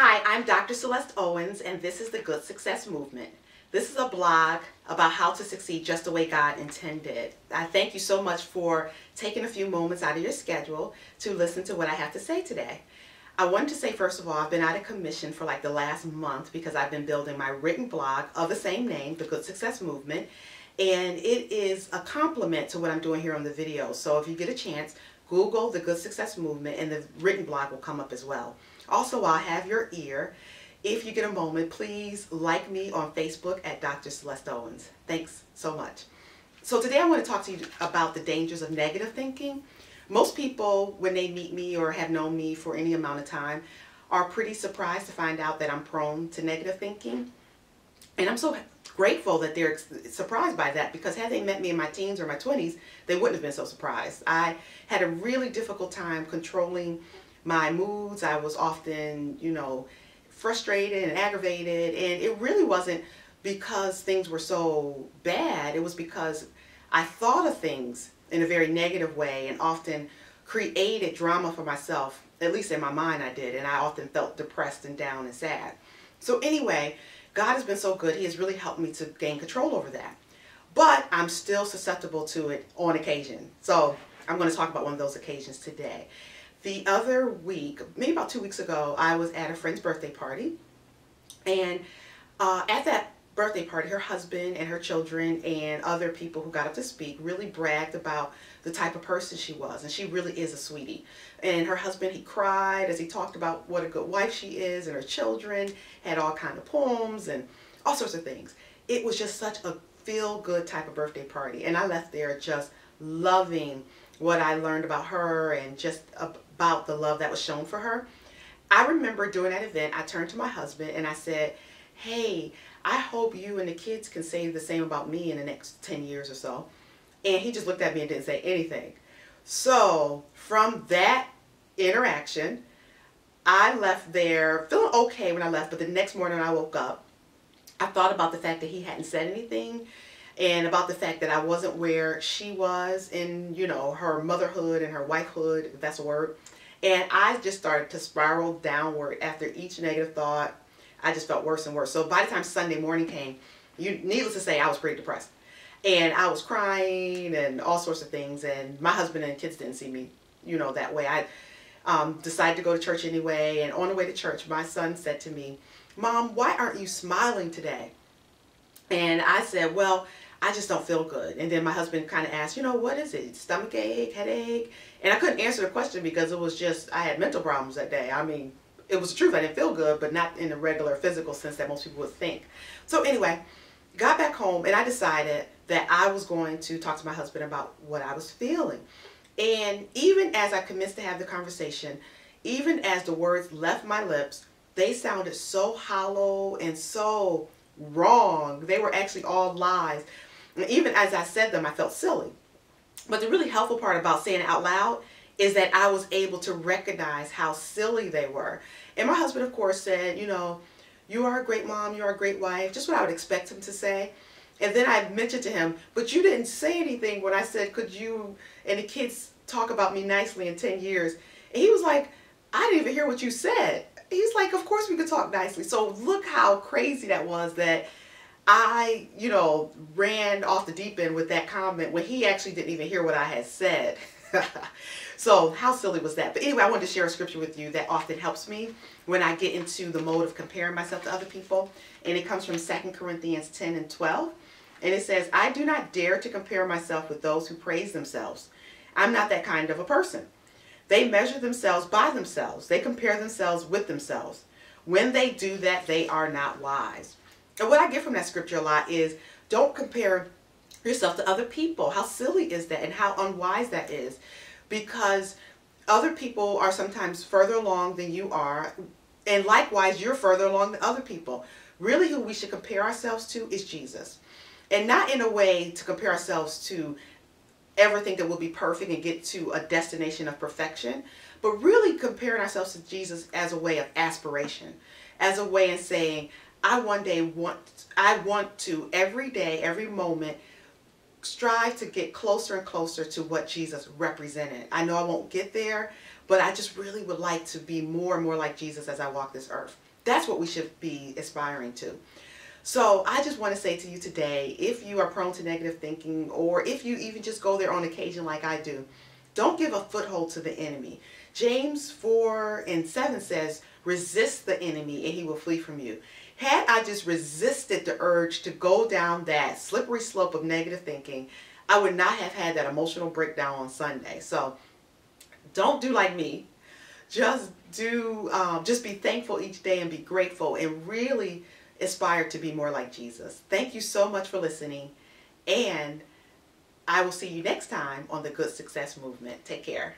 Hi, I'm Dr. Celeste Owens, and this is the Good Success Movement. This is a blog about how to succeed just the way God intended. I thank you so much for taking a few moments out of your schedule to listen to what I have to say today. I wanted to say, first of all, I've been out of commission for like the last month because I've been building my written blog of the same name, the Good Success Movement, and it is a complement to what I'm doing here on the video. So if you get a chance, Google the Good Success Movement and the written blog will come up as well. Also, I'll have your ear. If you get a moment, please like me on Facebook at Dr. Celeste Owens. Thanks so much. So today I want to talk to you about the dangers of negative thinking. Most people, when they meet me or have known me for any amount of time, are pretty surprised to find out that I'm prone to negative thinking. And I'm so grateful that they're surprised by that, because had they met me in my teens or my 20s, they wouldn't have been so surprised. I had a really difficult time controlling my moods. I was often, frustrated and aggravated, and it really wasn't because things were so bad. It was because I thought of things in a very negative way and often created drama for myself. At least in my mind I did, and I often felt depressed and down and sad. So anyway, God has been so good. He has really helped me to gain control over that. But I'm still susceptible to it on occasion. So I'm going to talk about one of those occasions today. The other week, maybe about 2 weeks ago, I was at a friend's birthday party. And at that birthday party, her husband and her children and other people who got up to speak really bragged about the type of person she was. And she really is a sweetie. And her husband, he cried as he talked about what a good wife she is, and her children had all kinds of poems and all sorts of things. It was just such a feel-good type of birthday party. And I left there just loving what I learned about her and just about the love that was shown for her. I remember during that event, I turned to my husband and I said, "Hey, I hope you and the kids can say the same about me in the next 10 years or so." And he just looked at me and didn't say anything. So from that interaction, I left there feeling okay when I left, but the next morning when I woke up, I thought about the fact that he hadn't said anything, and about the fact that I wasn't where she was in, her motherhood and her wifehood, if that's a word. And I just started to spiral downward after each negative thought. I just felt worse and worse. So by the time Sunday morning came, needless to say, I was pretty depressed. And I was crying and all sorts of things. And my husband and kids didn't see me, that way. I decided to go to church anyway. And on the way to church, my son said to me, "Mom, why aren't you smiling today?" And I said, "Well, I just don't feel good." And then my husband kind of asked, "What is it? Stomach ache, headache?" And I couldn't answer the question because it was just, I had mental problems that day. I mean, it was the truth. I didn't feel good, but not in the regular physical sense that most people would think. So anyway, got back home and I decided that I was going to talk to my husband about what I was feeling. And even as I commenced to have the conversation, even as the words left my lips, they sounded so hollow and so wrong. They were actually all lies. And even as I said them, I felt silly. But the really helpful part about saying it out loud is that I was able to recognize how silly they were. And my husband, of course, said, "You are a great mom, you are a great wife," just what I would expect him to say. And then I mentioned to him, "But you didn't say anything when I said, could you and the kids talk about me nicely in 10 years? And he was like, "I didn't even hear what you said." He's like, "Of course we could talk nicely." So look how crazy that was, that I, ran off the deep end with that comment when he actually didn't even hear what I had said. So how silly was that? But anyway, I wanted to share a scripture with you that often helps me when I get into the mode of comparing myself to other people. And it comes from 2 Corinthians 10 and 12. And it says, "I do not dare to compare myself with those who praise themselves. I'm not that kind of a person. They measure themselves by themselves. They compare themselves with themselves. When they do that, they are not wise." And what I get from that scripture a lot is, don't compare yourself to other people. How silly is that, and how unwise that is? Because other people are sometimes further along than you are, and likewise you're further along than other people. Really, who we should compare ourselves to is Jesus. And not in a way to compare ourselves to everything that will be perfect and get to a destination of perfection, but really comparing ourselves to Jesus as a way of aspiration, as a way of saying, I want to every day, every moment, strive to get closer and closer to what Jesus represented. I know I won't get there, but I just really would like to be more and more like Jesus as I walk this earth. That's what we should be aspiring to. So I just want to say to you today, if you are prone to negative thinking, or if you even just go there on occasion like I do, don't give a foothold to the enemy. James 4:7 says, resist the enemy and he will flee from you. Had I just resisted the urge to go down that slippery slope of negative thinking, I would not have had that emotional breakdown on Sunday. So don't do like me. Just be thankful each day and be grateful and really aspire to be more like Jesus. Thank you so much for listening, and I will see you next time on the Good Success Movement. Take care.